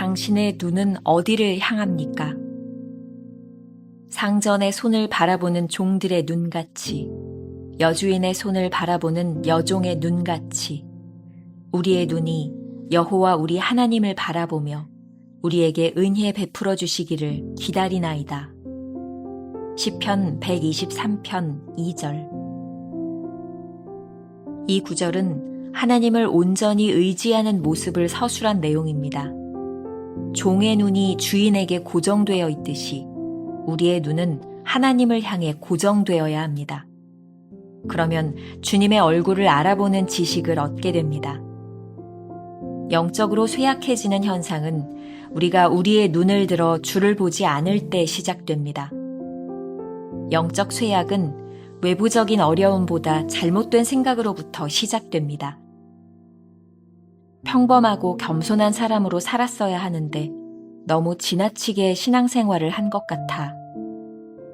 당신의 눈은 어디를 향합니까? 상전의 손을 바라보는 종들의 눈같이, 여주인의 손을 바라보는 여종의 눈같이, 우리의 눈이 여호와 우리 하나님을 바라보며 우리에게 은혜 베풀어 주시기를 기다리나이다. 시편 123편 2절. 이 구절은 하나님을 온전히 의지하는 모습을 서술한 내용입니다. 종의 눈이 주인에게 고정되어 있듯이 우리의 눈은 하나님을 향해 고정되어야 합니다. 그러면 주님의 얼굴을 알아보는 지식을 얻게 됩니다. 영적으로 쇠약해지는 현상은 우리가 우리의 눈을 들어 주를 보지 않을 때 시작됩니다. 영적 쇠약은 외부적인 어려움보다 잘못된 생각으로부터 시작됩니다. 평범하고 겸손한 사람으로 살았어야 하는데 너무 지나치게 신앙생활을 한 것 같아.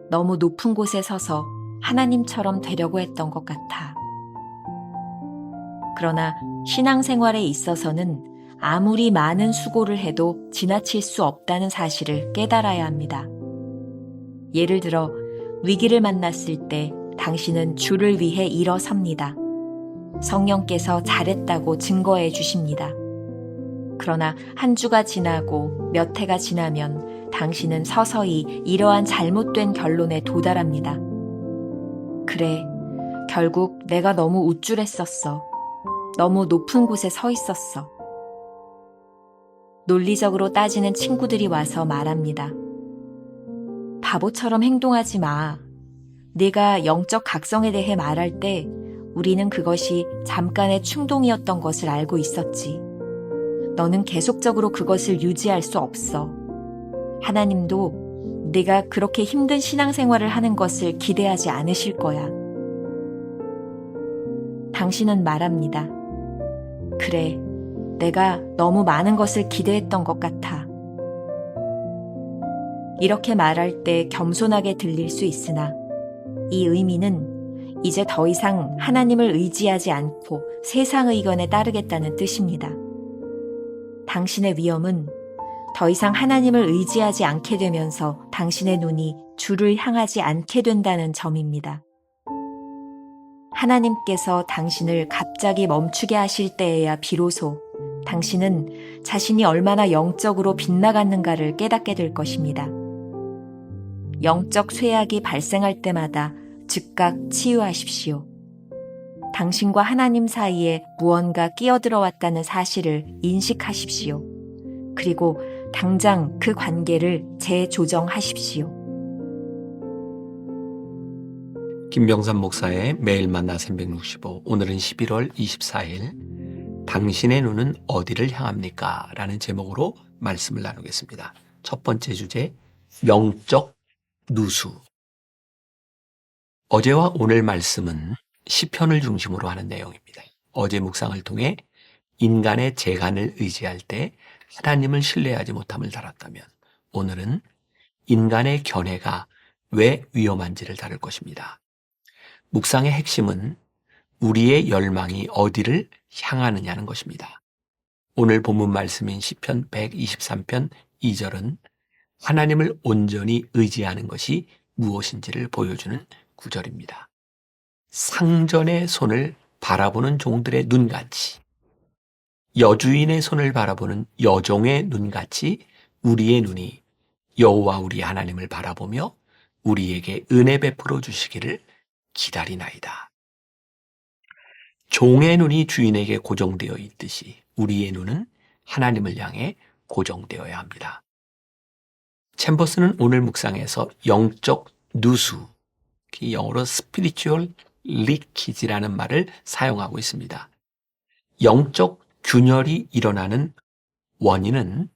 너무 높은 곳에 서서 하나님처럼 되려고 했던 것 같아. 그러나 신앙생활에 있어서는 아무리 많은 수고를 해도 지나칠 수 없다는 사실을 깨달아야 합니다. 예를 들어 위기를 만났을 때 당신은 주를 위해 일어섭니다. 성령께서 잘했다고 증거해 주십니다. 그러나 한 주가 지나고 몇 해가 지나면 당신은 서서히 이러한 잘못된 결론에 도달합니다. 그래, 결국 내가 너무 우쭐했었어. 너무 높은 곳에 서 있었어. 논리적으로 따지는 친구들이 와서 말합니다. 바보처럼 행동하지 마. 네가 영적 각성에 대해 말할 때 우리는 그것이 잠깐의 충동이었던 것을 알고 있었지. 너는 계속적으로 그것을 유지할 수 없어. 하나님도 네가 그렇게 힘든 신앙생활을 하는 것을 기대하지 않으실 거야. 당신은 말합니다. 그래, 내가 너무 많은 것을 기대했던 것 같아. 이렇게 말할 때 겸손하게 들릴 수 있으나 이 의미는 이제 더 이상 하나님을 의지하지 않고 세상 의견에 따르겠다는 뜻입니다. 당신의 위험은 더 이상 하나님을 의지하지 않게 되면서 당신의 눈이 주를 향하지 않게 된다는 점입니다. 하나님께서 당신을 갑자기 멈추게 하실 때에야 비로소 당신은 자신이 얼마나 영적으로 빗나갔는가를 깨닫게 될 것입니다. 영적 쇠약이 발생할 때마다 즉각 치유하십시오. 당신과 하나님 사이에 무언가 끼어들어왔다는 사실을 인식하십시오. 그리고 당장 그 관계를 재조정하십시오. 김병삼 목사의 매일 만나 365, 오늘은 11월 24일 당신의 눈은 어디를 향합니까? 라는 제목으로 말씀을 나누겠습니다. 첫 번째 주제, 영적 누수. 어제와 오늘 말씀은 시편을 중심으로 하는 내용입니다. 어제 묵상을 통해 인간의 재간을 의지할 때 하나님을 신뢰하지 못함을 다뤘다면, 오늘은 인간의 견해가 왜 위험한지를 다룰 것입니다. 묵상의 핵심은 우리의 열망이 어디를 향하느냐는 것입니다. 오늘 본문 말씀인 시편 123편 2절은 하나님을 온전히 의지하는 것이 무엇인지를 보여주는 구절입니다. 상전의 손을 바라보는 종들의 눈같이, 여주인의 손을 바라보는 여종의 눈같이 우리의 눈이 여호와 우리 하나님을 바라보며 우리에게 은혜 베풀어 주시기를 기다리나이다. 종의 눈이 주인에게 고정되어 있듯이 우리의 눈은 하나님을 향해 고정되어야 합니다. 챔버스는 오늘 묵상에서 영적 누수, 영어로 spiritual leakage라는 말을 사용하고 있습니다. 영적 균열이 일어나는 원인은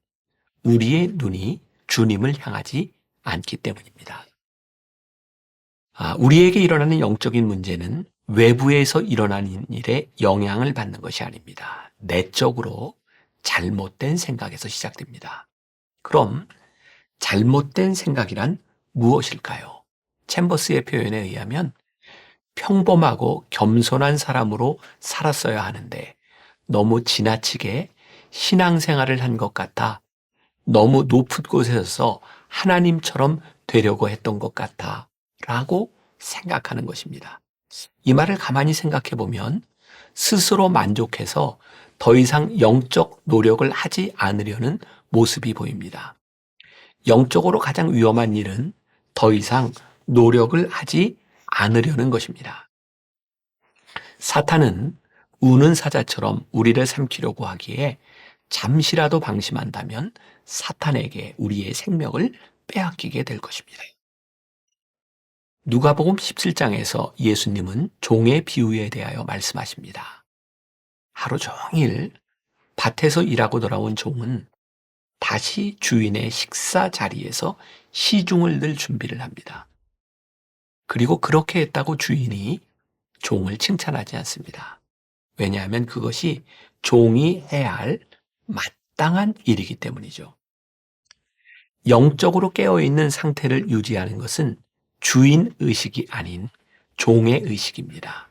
우리의 눈이 주님을 향하지 않기 때문입니다. 우리에게 일어나는 영적인 문제는 외부에서 일어나는 일에 영향을 받는 것이 아닙니다. 내적으로 잘못된 생각에서 시작됩니다. 그럼 잘못된 생각이란 무엇일까요? 챔버스의 표현에 의하면 평범하고 겸손한 사람으로 살았어야 하는데 너무 지나치게 신앙생활을 한 것 같아 너무 높은 곳에서 하나님처럼 되려고 했던 것 같아 라고 생각하는 것입니다. 이 말을 가만히 생각해 보면 스스로 만족해서 더 이상 영적 노력을 하지 않으려는 모습이 보입니다. 영적으로 가장 위험한 일은 더 이상 노력을 하지 않으려는 것입니다. 사탄은 우는 사자처럼 우리를 삼키려고 하기에 잠시라도 방심한다면 사탄에게 우리의 생명을 빼앗기게 될 것입니다. 누가복음 17장에서 예수님은 종의 비유에 대하여 말씀하십니다. 하루 종일 밭에서 일하고 돌아온 종은 다시 주인의 식사 자리에서 시중을 늘 준비를 합니다. 그리고 그렇게 했다고 주인이 종을 칭찬하지 않습니다. 왜냐하면 그것이 종이 해야 할 마땅한 일이기 때문이죠. 영적으로 깨어있는 상태를 유지하는 것은 주인 의식이 아닌 종의 의식입니다.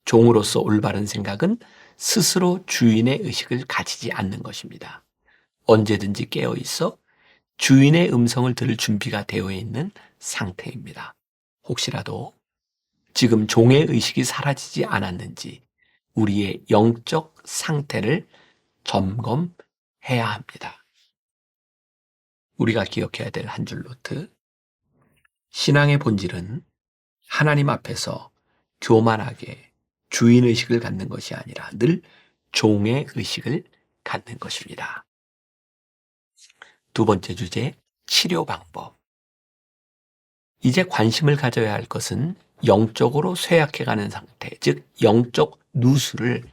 종으로서 올바른 생각은 스스로 주인의 의식을 가지지 않는 것입니다. 언제든지 깨어있어 주인의 음성을 들을 준비가 되어 있는 상태입니다. 혹시라도 지금 종의 의식이 사라지지 않았는지 우리의 영적 상태를 점검해야 합니다. 우리가 기억해야 될 한 줄 노트. 신앙의 본질은 하나님 앞에서 교만하게 주인의식을 갖는 것이 아니라 늘 종의 의식을 갖는 것입니다. 두 번째 주제, 치료 방법. 이제 관심을 가져야 할 것은 영적으로 쇠약해가는 상태, 즉 영적 누수를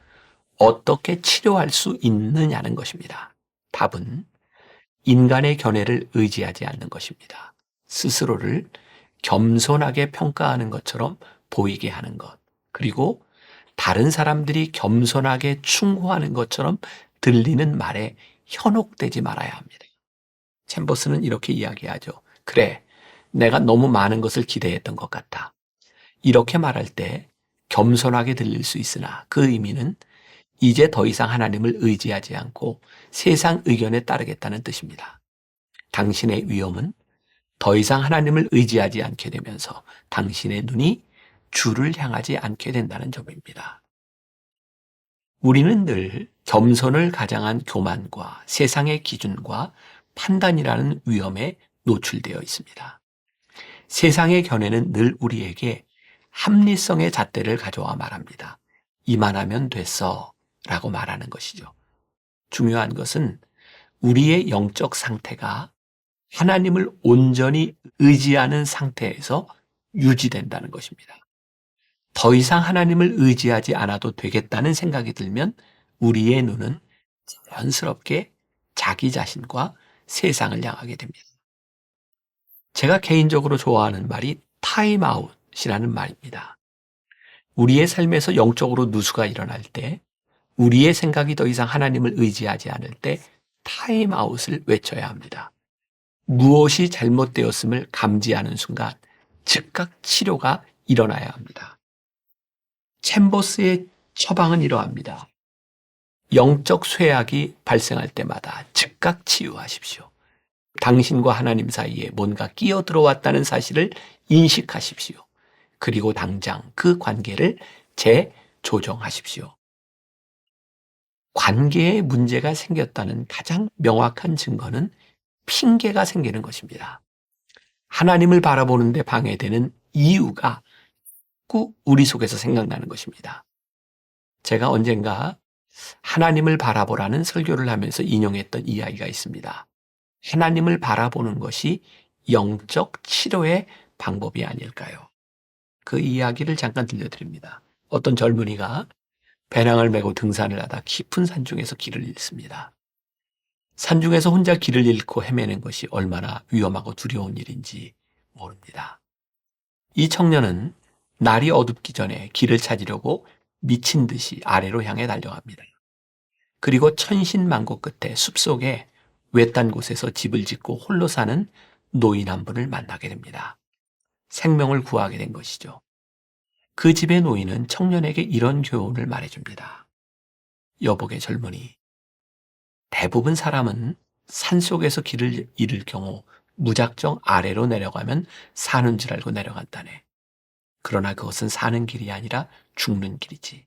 어떻게 치료할 수 있느냐는 것입니다. 답은 인간의 견해를 의지하지 않는 것입니다. 스스로를 겸손하게 평가하는 것처럼 보이게 하는 것, 그리고 다른 사람들이 겸손하게 충고하는 것처럼 들리는 말에 현혹되지 말아야 합니다. 챔버스는 이렇게 이야기하죠. 그래, 내가 너무 많은 것을 기대했던 것 같아. 이렇게 말할 때 겸손하게 들릴 수 있으나 그 의미는 이제 더 이상 하나님을 의지하지 않고 세상 의견에 따르겠다는 뜻입니다. 당신의 위험은 더 이상 하나님을 의지하지 않게 되면서 당신의 눈이 주를 향하지 않게 된다는 점입니다. 우리는 늘 겸손을 가장한 교만과 세상의 기준과 판단이라는 위험에 노출되어 있습니다. 세상의 견해는 늘 우리에게 합리성의 잣대를 가져와 말합니다. 이만하면 됐어 라고 말하는 것이죠. 중요한 것은 우리의 영적 상태가 하나님을 온전히 의지하는 상태에서 유지된다는 것입니다. 더 이상 하나님을 의지하지 않아도 되겠다는 생각이 들면 우리의 눈은 자연스럽게 자기 자신과 세상을 향하게 됩니다. 제가 개인적으로 좋아하는 말이 타임아웃이라는 말입니다. 우리의 삶에서 영적으로 누수가 일어날 때, 우리의 생각이 더 이상 하나님을 의지하지 않을 때 타임아웃을 외쳐야 합니다. 무엇이 잘못되었음을 감지하는 순간 즉각 치료가 일어나야 합니다. 챔버스의 처방은 이러합니다. 영적 쇠약이 발생할 때마다 즉각 치유하십시오. 당신과 하나님 사이에 뭔가 끼어 들어왔다는 사실을 인식하십시오. 그리고 당장 그 관계를 재조정하십시오. 관계에 문제가 생겼다는 가장 명확한 증거는 핑계가 생기는 것입니다. 하나님을 바라보는데 방해되는 이유가 자꾸 우리 속에서 생각나는 것입니다. 제가 언젠가 하나님을 바라보라는 설교를 하면서 인용했던 이야기가 있습니다. 하나님을 바라보는 것이 영적 치료의 방법이 아닐까요? 그 이야기를 잠깐 들려드립니다. 어떤 젊은이가 배낭을 메고 등산을 하다 깊은 산중에서 길을 잃습니다. 산중에서 혼자 길을 잃고 헤매는 것이 얼마나 위험하고 두려운 일인지 모릅니다. 이 청년은 날이 어둡기 전에 길을 찾으려고 미친 듯이 아래로 향해 달려갑니다. 그리고 천신만고 끝에 숲속에 외딴 곳에서 집을 짓고 홀로 사는 노인 한 분을 만나게 됩니다. 생명을 구하게 된 것이죠. 그 집의 노인은 청년에게 이런 교훈을 말해줍니다. 여복의 젊은이, 대부분 사람은 산속에서 길을 잃을 경우 무작정 아래로 내려가면 사는 줄 알고 내려간다네. 그러나 그것은 사는 길이 아니라 죽는 길이지.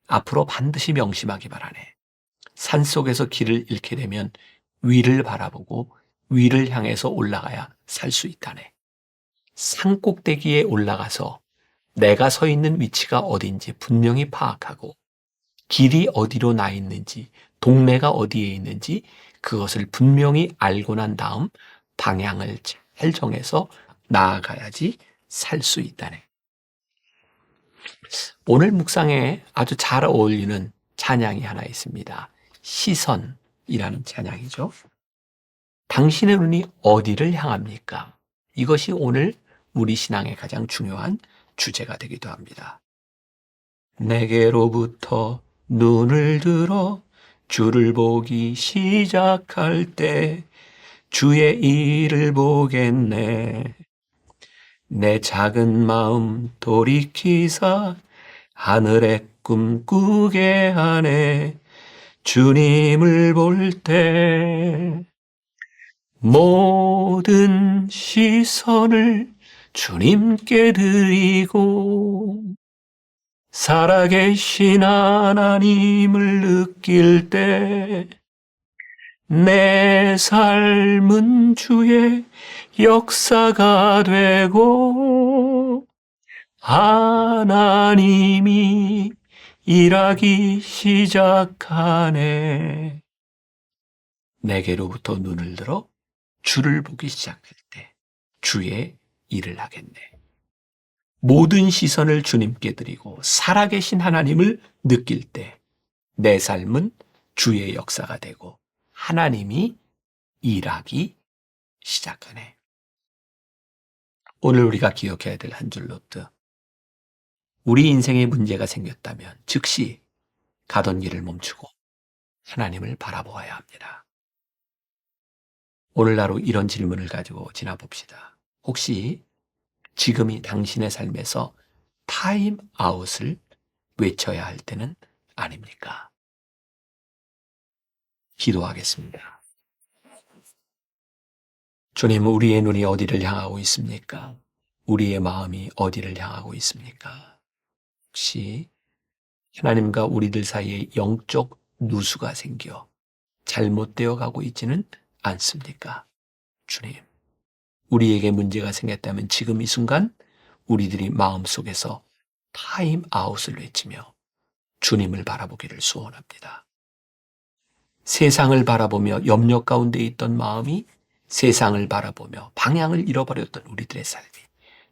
앞으로 반드시 명심하기 바라네. 산속에서 길을 잃게 되면 위를 바라보고 위를 향해서 올라가야 살 수 있다네. 산 꼭대기에 올라가서 내가 서 있는 위치가 어딘지 분명히 파악하고 길이 어디로 나 있는지, 동네가 어디에 있는지 그것을 분명히 알고 난 다음 방향을 잘 정해서 나아가야지 살 수 있다네. 오늘 묵상에 아주 잘 어울리는 찬양이 하나 있습니다. 시선이라는 찬양이죠. 당신의 눈이 어디를 향합니까? 이것이 오늘 우리 신앙의 가장 중요한 주제가 되기도 합니다. 내게로부터 눈을 들어 주를 보기 시작할 때 주의 일을 보겠네. 내 작은 마음 돌이키사 하늘의 꿈 꾸게 하네. 주님을 볼 때 모든 시선을 주님께 드리고 살아계신 하나님을 느낄 때 내 삶은 주의 역사가 되고 하나님이 일하기 시작하네. 내게로부터 눈을 들어 주를 보기 시작할 때 주의 일을 하겠네. 모든 시선을 주님께 드리고 살아계신 하나님을 느낄 때 내 삶은 주의 역사가 되고 하나님이 일하기 시작하네. 오늘 우리가 기억해야 될 한 줄 노트. 우리 인생에 문제가 생겼다면 즉시 가던 길을 멈추고 하나님을 바라보아야 합니다. 오늘 하루 이런 질문을 가지고 지나봅시다. 혹시 지금이 당신의 삶에서 타임아웃을 외쳐야 할 때는 아닙니까? 기도하겠습니다. 주님, 우리의 눈이 어디를 향하고 있습니까? 우리의 마음이 어디를 향하고 있습니까? 혹시 하나님과 우리들 사이에 영적 누수가 생겨 잘못되어 가고 있지는 않습니까? 주님, 우리에게 문제가 생겼다면 지금 이 순간 우리들이 마음속에서 타임아웃을 외치며 주님을 바라보기를 소원합니다. 세상을 바라보며 염려 가운데 있던 마음이 세상을 바라보며 방향을 잃어버렸던 우리들의 삶이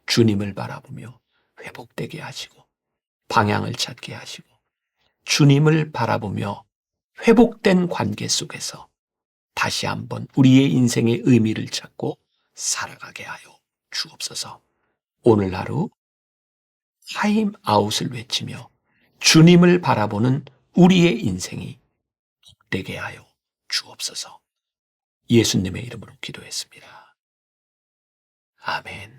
주님을 바라보며 회복되게 하시고 방향을 찾게 하시고 주님을 바라보며 회복된 관계 속에서 다시 한번 우리의 인생의 의미를 찾고 살아가게 하여 주옵소서. 오늘 하루 타임아웃을 외치며 주님을 바라보는 우리의 인생이 복되게 하여 주옵소서. 예수님의 이름으로 기도했습니다. 아멘.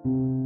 음.